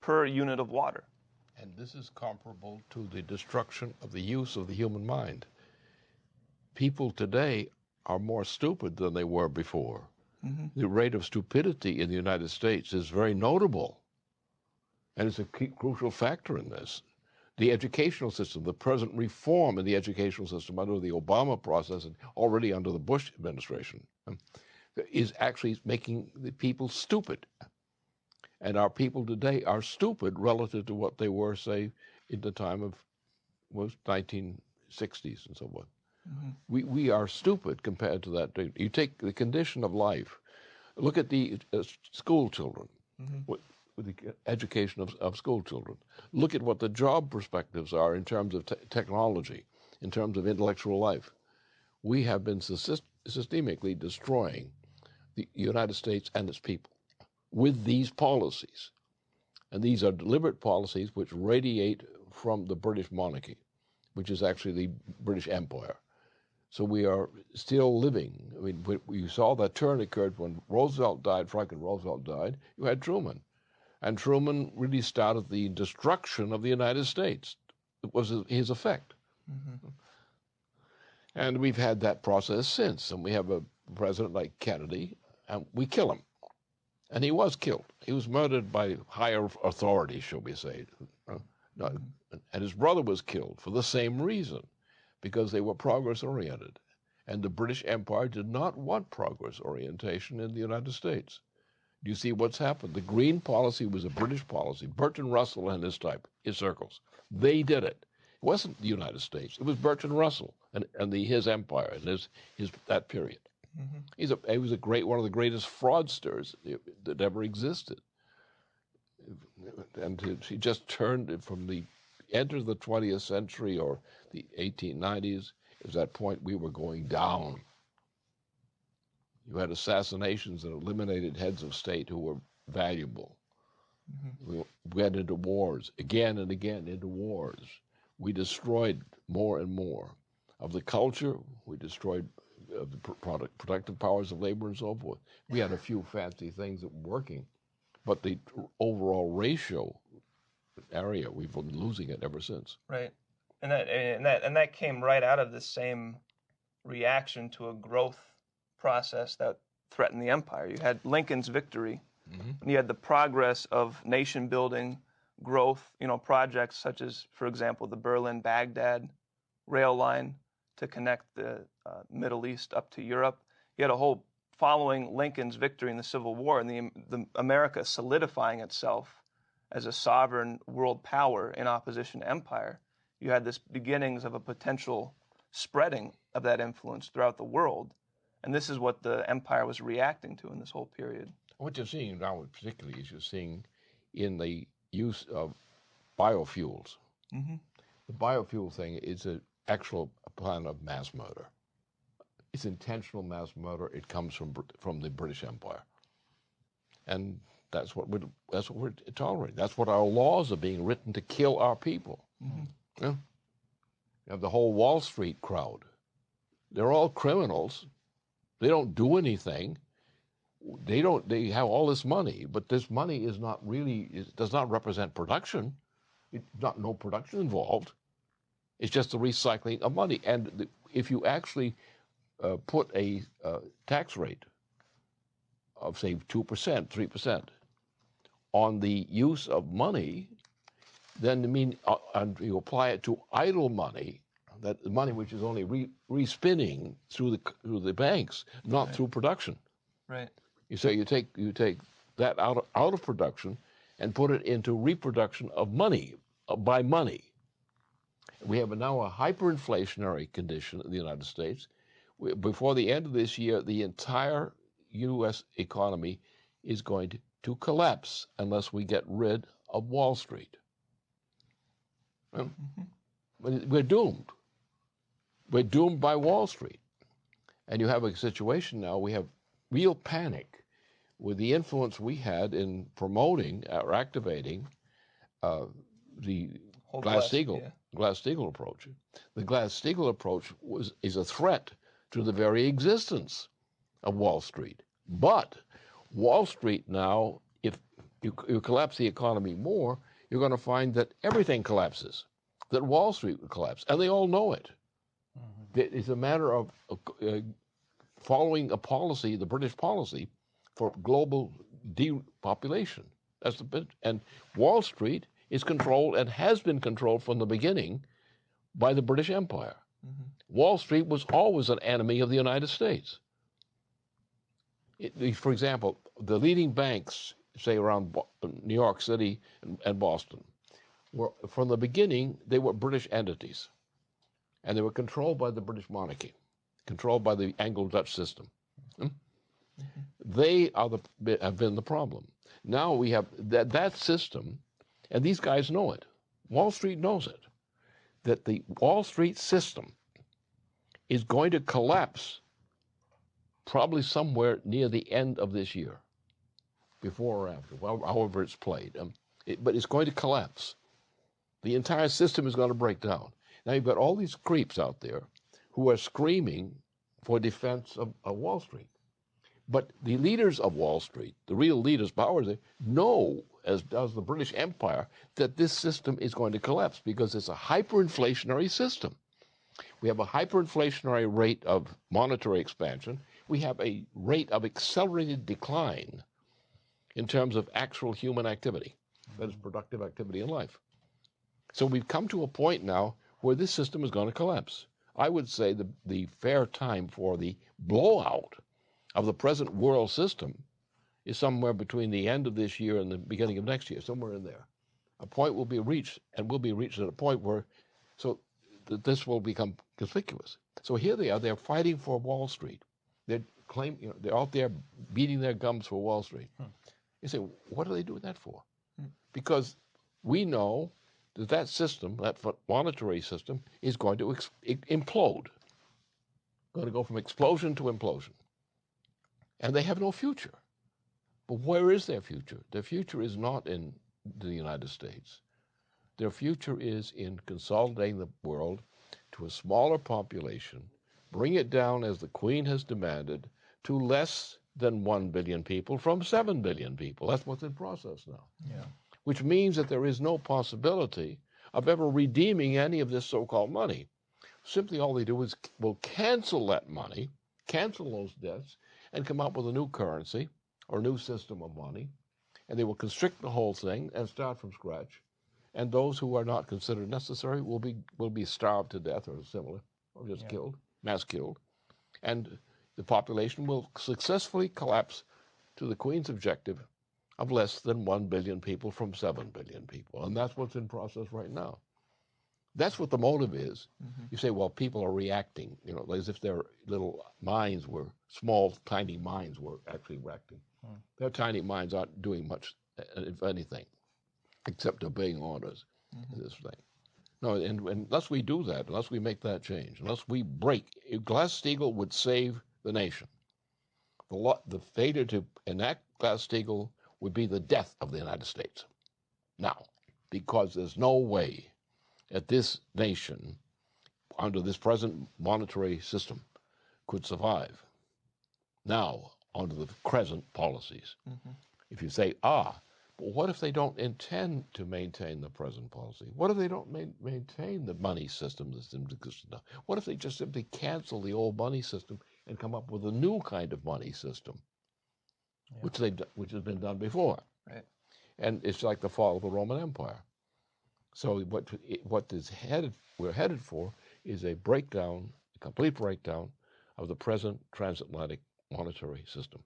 per unit of water. And this is comparable to the destruction of the use of the human mind. People today are more stupid than they were before. The rate of stupidity in the United States is very notable, and it's a crucial factor in this. The educational system, the present reform in the educational system under the Obama process and already under the Bush administration, is actually making the people stupid. And our people today are stupid relative to what they were, say, in the time of 1960s and so forth. We are stupid compared to that. You take the condition of life. Look at the school children, with the education of school children. Look at what the job perspectives are in terms of technology, in terms of intellectual life. We have been systemically destroying the United States and its people with these policies. And these are deliberate policies which radiate from the British monarchy, which is actually the British Empire. So we are still living. I mean, you saw that turn occurred when Roosevelt died, Franklin Roosevelt died. You had Truman. And Truman really started the destruction of the United States. It was his effect. And we've had that process since. And we have a president like Kennedy, and we kill him. And he was killed. He was murdered by higher authorities, shall we say. And his brother was killed for the same reason, because they were progress-oriented. And the British Empire did not want progress orientation in the United States. You see what's happened. The Green policy was a British policy. Bertrand Russell and his type, his circles, they did it. It wasn't the United States. It was Bertrand Russell and his empire and that period. He was one of the greatest fraudsters that ever existed. And he just turned from the end of the 20th century or the 1890s. At that point, we were going down. You had assassinations that eliminated heads of state who were valuable. We went into wars, again and again into wars. We destroyed more and more of the culture. We destroyed the productive powers of labor and so forth. We had a few fancy things that were working, but the overall ratio area, we've been losing it ever since. Right, and that came right out of the same reaction to a growth process that threatened the empire. You had Lincoln's victory, and you had the progress of nation building, growth, projects such as, for example, the Berlin-Baghdad rail line to connect the Middle East up to Europe. You had a whole following Lincoln's victory in the Civil War and the America solidifying itself as a sovereign world power in opposition to empire. You had this beginnings of a potential spreading of that influence throughout the world. And this is what the empire was reacting to in this whole period. What you're seeing now particularly is you're seeing in the use of biofuels. The biofuel thing is an actual plan of mass murder. It's intentional mass murder. It comes from the British Empire. And that's what we're tolerating. That's what our laws are being written to kill our people. Yeah. You have the whole Wall Street crowd. They're all criminals. They don't do anything. They have all this money, but this money is not really, it does not represent production. It's no production involved. It's just the recycling of money. And if you actually put a tax rate of, say, 2%, 3% on the use of money, then and you apply it to idle money, that the money which is only respinning through the banks, not through production. Right. So you take that out of production and put it into reproduction of money, by money. We have now a hyperinflationary condition in the United States. Before the end of this year, the entire U.S. economy is going to collapse unless we get rid of Wall Street. We're doomed. We're doomed by Wall Street. And you have a situation now, we have real panic with the influence we had in promoting or activating the Glass-Steagall approach. The Glass-Steagall approach is a threat to the very existence of Wall Street. But Wall Street now, if you collapse the economy more, you're going to find that everything collapses, that Wall Street will collapse, and they all know it. It's a matter of following a policy, the British policy, for global depopulation. That's the bit. And Wall Street is controlled and has been controlled from the beginning by the British Empire. Wall Street was always an enemy of the United States. For example, the leading banks, say around New York City and Boston, were from the beginning they were British entities, and they were controlled by the British monarchy, controlled by the Anglo-Dutch system. They have been the problem. Now we have that system, and these guys know it. Wall Street knows it, that the Wall Street system is going to collapse probably somewhere near the end of this year, before or after, however it's played. But it's going to collapse. The entire system is going to break down. Now you've got all these creeps out there who are screaming for defense of Wall Street. But the leaders of Wall Street, the real leaders, powers, know, as does the British Empire, that this system is going to collapse because it's a hyperinflationary system. We have a hyperinflationary rate of monetary expansion. We have a rate of accelerated decline in terms of actual human activity, that is productive activity in life. So we've come to a point now where this system is going to collapse. I would say the fair time for the blowout of the present world system is somewhere between the end of this year and the beginning of next year, somewhere in there. A point will be reached, and will be reached at a point where, so this will become conspicuous. So here they are, they're fighting for Wall Street. They're they're out there beating their gums for Wall Street. You say, what are they doing that for? Because we know that system, that monetary system, is going to implode. Going to go from explosion to implosion. And they have no future. But where is their future? Their future is not in the United States. Their future is in consolidating the world to a smaller population, bring it down, as the Queen has demanded, to less than 1 billion people from 7 billion people. That's what's in process now. Yeah. Which means that there is no possibility of ever redeeming any of this so-called money. Simply all they do is will cancel that money, cancel those debts, and come up with a new currency or new system of money, and they will constrict the whole thing and start from scratch. And those who are not considered necessary will be starved to death or similar, or just killed, mass killed. And the population will successfully collapse to the Queen's objective of less than 1 billion people from 7 billion people. And that's what's in process right now. That's what the motive is. You say, well, people are reacting, as if their little minds were, small, tiny minds were actually reacting. Their tiny minds aren't doing much, if anything, except obeying orders in this thing. No, and unless we do that, unless we make that change, unless we break, Glass-Steagall would save the nation. The failure to enact Glass-Steagall would be the death of the United States. Now, because there's no way that this nation, under this present monetary system, could survive now under the present policies. If you say, but what if they don't intend to maintain the present policy? What if they don't maintain the money system that's in existence now? What if they just simply cancel the old money system and come up with a new kind of money system, which has been done before? Right. And it's like the fall of the Roman Empire. So we're headed for is a breakdown, a complete breakdown of the present transatlantic monetary system.